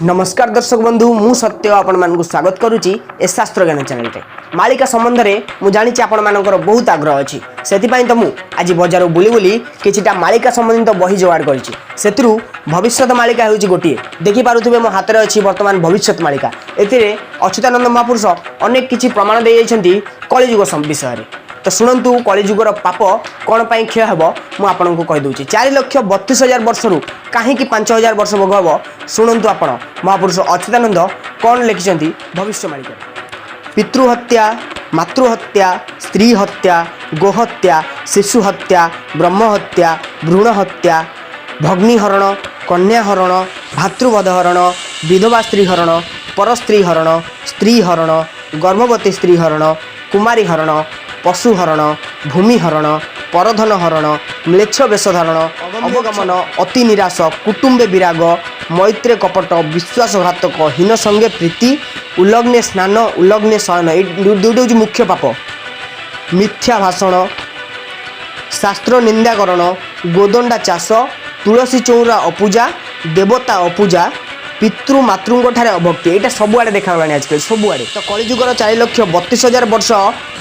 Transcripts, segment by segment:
नमस्कार दर्शक बंधु मु सत्य आपण मानकु स्वागत करुच्ची ए शास्त्र ज्ञान चैनल रे मालिका संबंध में मु जानी आपण मानकर बहुत आग्रह अच्छी से तो मु आज बजार बुली बुली किछिटा मालिका संबंधित बही जोगाड़ करिछि सेतिरु भविष्यत मालिका होउछि गोटिए देखि पारुथिबे मो हाथ रे अछि वर्तमान भविष्यत मालिका एतिरे अच्युतानंद महापुरुष अनेक किछि प्रमाण दे जाइछन्ति कलिजुग विषय रे तो शुणु कलिजुगर पाप कौन पर क्षय हे मुझे आपन को कहीदे 4,32,000 वर्ष रु कहीं 5,000 वर्ष भोग हम शुणु आप महापुरुष अच्युतानंद कौन लिखिं भविष्य मालिका पितृहत्या मातृहत्या स्त्री हत्या गोहत्या शिशु हत्या ब्रह्महत्या भ्रूण हत्या भग्निहरण कन्याहरण भातृवधहरण विधवा स्त्री हरण परस्त्री हरण स्त्री हरण गर्भवती स्त्री हरण कुमारी हरण पशुहरण भूमिहरण परधन हरण म्लेच्छ वेशधारण अवगमन अति निराश कुटुंबे विराग मैत्रे कपट विश्वासघातक हीन संगे प्रीति उल्लग्ने स्नान उल्लग्ने शयन ये मुख्य पाप मिथ्या भाषण शास्त्र निंदाकरण गोदंडा चाष तुलसी चौरा अपूजा देवता अपूजा पितृ मातृ ठारे अभक्ति यहाँ सबुआड़े देखा आजकल सबुआड़े तो कलिजुगर 4,32,000 वर्ष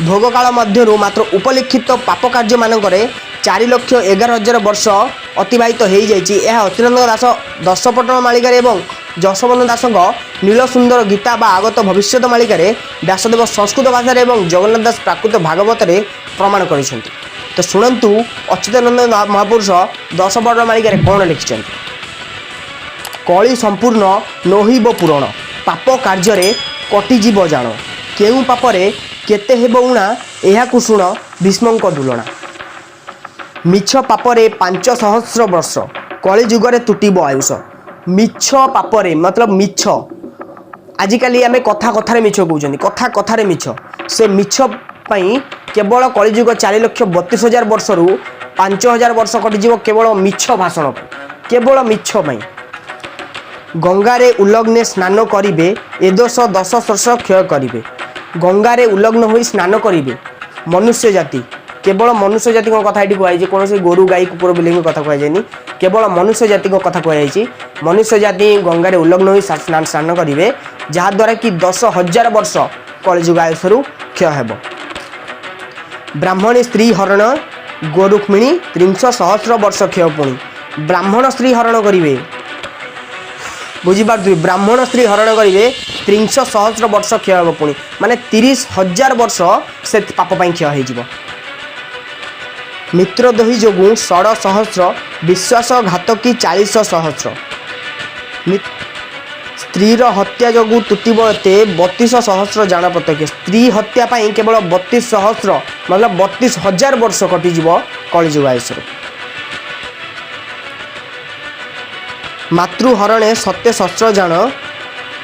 भोग काल मध्य मात्र उपलिखित पाप कार्य मानक 4,11,000 वर्ष अतिबाहित हो जाइए यह अच्युतानंद दास दशपटन मालिकार एवं जशवंत दास नील सुंदर गीता बा आगत भविष्यत मालिकार व्यासदेव संस्कृत भाषा एवं जगन्नाथ दास प्राकृत भागवत प्रमाण कर तो शुणु अच्युतानंद महापुरुष दशपटन मालिकार कौन लिखिं कली संपूर्ण नहिब पूरण पाप कार्य कटिजीव जाण केउ पापरे केते हेब उणा एहाकु शुण भीष्मंक दुलना मिछ पापरे 5,000 वर्ष कलिजुगरे तुटिब आयुष मिछ पापरे मतलब मिछ आजिकाली आमे कथा कथारे मिछ कहउछन कथा कथारे मिछ से मिछ पई केवल कलिजुग 4,32,000 वर्ष रु 5,000 वर्ष कटिजीव केवल मिछ भाषण केवल मिछ पई गंगारे उल्लग्ने स्नान करिवे ए दोष 10 वर्ष क्षय करिवे गंगारे उल्लग्न होई स्नान करिवे मनुष्य जाति केवल मनुष्य जाति कथा ये कहुई कौन से गोरु गाई कुकुर बिल्ली कथा कहुए केवल मनुष्य जाति कथा कहुई मनुष्य जाति गंगारे उल्लग्न होई स्नान करिवे जहाद्वारा कि 10,000 वर्ष कलिजुग आयुषरु क्षय हेब ब्राह्मणी स्त्री हरण गोरुक्मिणी 30,000 वर्ष क्षय पुणी ब्राह्मण स्त्री हरण करिवे बुझीपार ब्राह्मण स्त्री हरण करेंगे 30,000 वर्ष क्षय हम पुणी माने 30,000 वर्ष से पाप क्षय हो मित्रदोही जोगु 16,000 विश्वासघातकी 40,000 स्त्रीर हत्या जोगु तुटिबते 32,000 जान प्रत्यक्ष स्त्री हत्या केवल 32,000 मतलब 32,000 वर्ष कटिज कलिजुग आयुष मातृहरणे 7,000 जान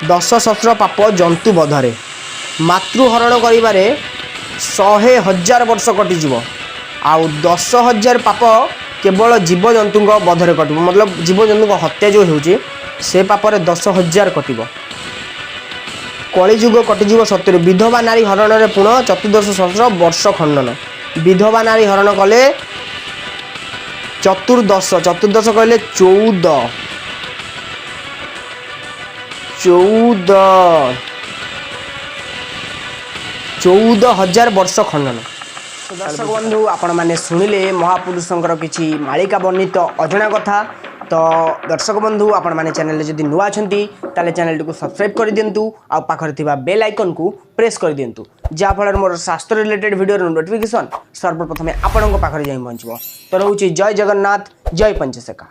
10,000 पाप जंतु बधरे मातृहरण करिबारे 100,000 वर्ष कटिज आउ 10,000 पाप केवल जीवजंतु बधरे कटब मतलब जीवजंतु हत्या जो होउची से पापरे 10,000 कटिब कलिजुग कटिजीव सत्य विधवा नारी हरण रे पुण 14,000 वर्ष खंडन विधवा नारी हरण कले चतुर्दश कहले 14,000 वर्ष खंडन दर्शक बंधु आपण मैंने शुणिले महापुरुषंकर किछि मालिका वर्णित अजଣା कथा तो दर्शक बंधु आपण मैंने चैनल जदि नुआ अछंती ताले चैनल को सब्सक्राइब कर दिंतु आ पाखर थिबा बेल आइकन को प्रेस कर दिंतु जा फल मोर शास्त्र रिलेटेड वीडियो नोटिफिकेशन सर्वप्रथमे आपण पाखर जाई पहुंचबो तो रहउची जय जगन्नाथ जय पंचशेखर।